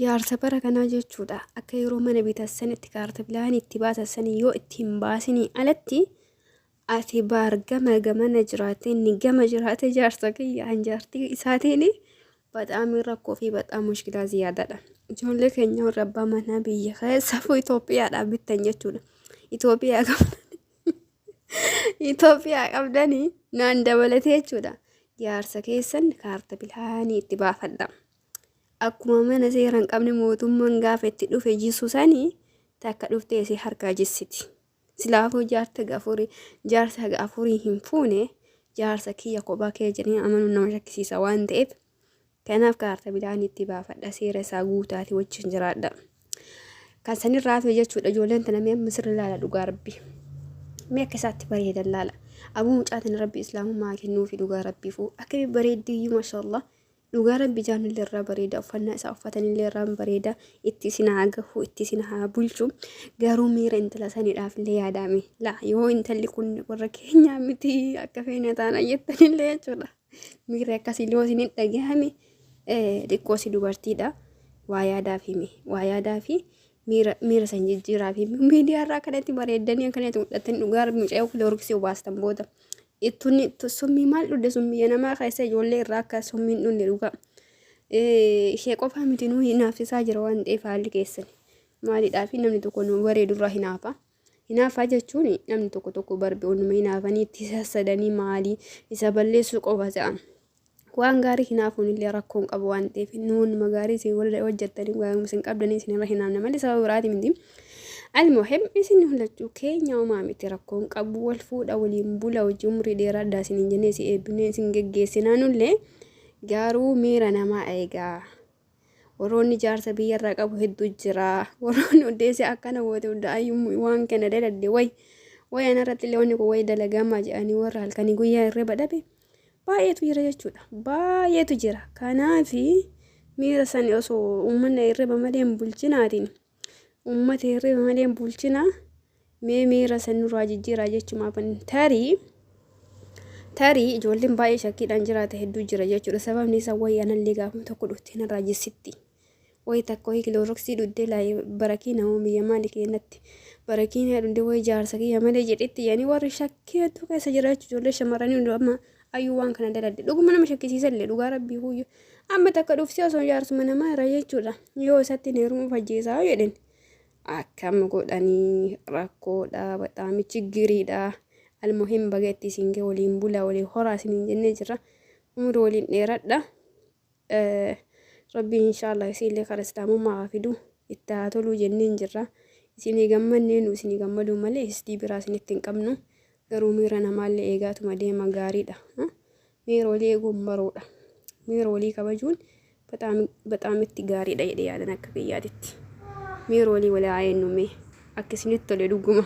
jaarsa bara kanaa jechuudha akka yeroo mana bitassan itti kaarta bilaanii itti baatassan yoo ittiin baasinii alatti ati baargama gamana jiraate inni gama jiraate jaarsa kiyya anjaartii isaatiin በጣም rakkoo fi በጣም mushkilaa ziyaadaadha. Ijoollee keenya warra abbaa manaa biyya keessaa Itoophiyaadhaa bittan jechuudha. Itoophiyaa qabdanii naan dabalatee jechuudha. Jaarsa keessan kaarta bilaanii itti baafadha. Akkuma mana seera hin qabne mootummaan gaafa itti dhufe jisu sanii takka dhuftee si harkaa jissiti. Silaafuu jaarsa gafurii hin fuune jaarsa kiyya kophaa kee jedhanii amanuun nama shakkisiisa waan ta'eef kanaaf kaarta bilaanii itti baafadha seera isaa guutaati wajjin jiraadha. Kan sanirraa fi jechuudha ijoolleen tana mee misirri laala dhugaa rabbi. Mee akka isaatti bareedan laala. Abuu mucaatiin rabbi islaamummaa kennuu fi dhugaa rabbiifuu akka bareeddii maashaallah. Dhugaa rabbi jaanillee irraa bareeda uffannaa isaa uffatanillee irraa bareeda itti sinaa gahu itti sinaa bulchu garuu miira intala saniidhaaf illee yaadame la yoo intalli kun warra keenyaa miti akka feena taana jettanillee jechuudha. Miira akkasii yoo isin dhagahame xiqqoo si dubartiidha waa yaadaa fi miira san jijjiiraa fi miidiyaa irraa kanatti bareedanii akkanatti mul'atan dhugaa rabbi mucaa kuloorksii baastan booda. Ituni summii maal dhudde summii namaa keessa ijoollee irraa akka summiin dhunne dhugaa. Ishee qofaa miti nuu hinaafsisaa jira waan ta'eef haalli keessan. Maaliidhaaf namni tokko nu bareedurraa hinaafa. Hinaafaa jechuun namni tokko barbaaduma hinaafanii itti sassadanii maalii isa balleessuu qofa ta'a. Waan gaarii hinaafuun illee rakkoon qabu waan ta'eef nuun magaarii isin hojjettanii waan isin qabdanii isin irra hinaafna malee sababa biraati miti. المهم إسن هلتو كينيا وما متركون قبو والفود أو اليمبولا وجمري ديرا داسين جنسي ابني سنجي سنانو اللي جارو ميرانا ما ايغا وروني جارسا بيار رقبو هدو جرا وروني وديسي أكانا ودو أيوم وان كان ديلا دي وي أنا رات اللي واني كوي دلقا ما جاني ورا هالكاني قويا الربا دابي بايتو جرا جتشودا بايتو جرا كانا في ميرسان يوسو أمنا الربا مليم بلجناتين ummata hirriba malee bulchina mee miira sanurraa jijjiiraa jechuudha ban tarii ijoolleen baay'ee shakkiidhaan jiraata hedduu jira jechuudha sababni isaa wayii anallee gaafuma tokko dhuftee narraa jessitti wayii takka wayii kilooroksii dhuddee laayee barakii nama biyya maali keenyatti barakiin dhuddee wayii jaarsa kiyya malee jedhetti yaani warri shakkii hedduu keessa jira jechuudha ijoollee shamarranii hundi amma ayyuu waan kana daladde dhuguma nama shakkisiisa illee dhugaa rabbii huyyuu amma takka dhuftee osoo jaarsuma namaa irra jechuudha yoo isatti neeruma fajjeessaa jedhen. Akkam godhanii rakkoodha bataami chiggiriidha almuhim bageetti singe waliin bula waliin horaa siniin jennee jira umri waliin dheeradha rabbi inshallah isiillee kiristaanummaa fidu itti haa toluu jenneen jirra isinii gammannee nu isinii gammadu malee istii biraa isinitti hin qabnu garuu miira namaallee eegaatuma deema gaariidha miira walii eeguun baroodha miira walii kabajuun bataamitti gaariidha jedhee yaadan akka kiyyaatitti. Miirolii walaa ayennume akkasinitti tole dhuguma.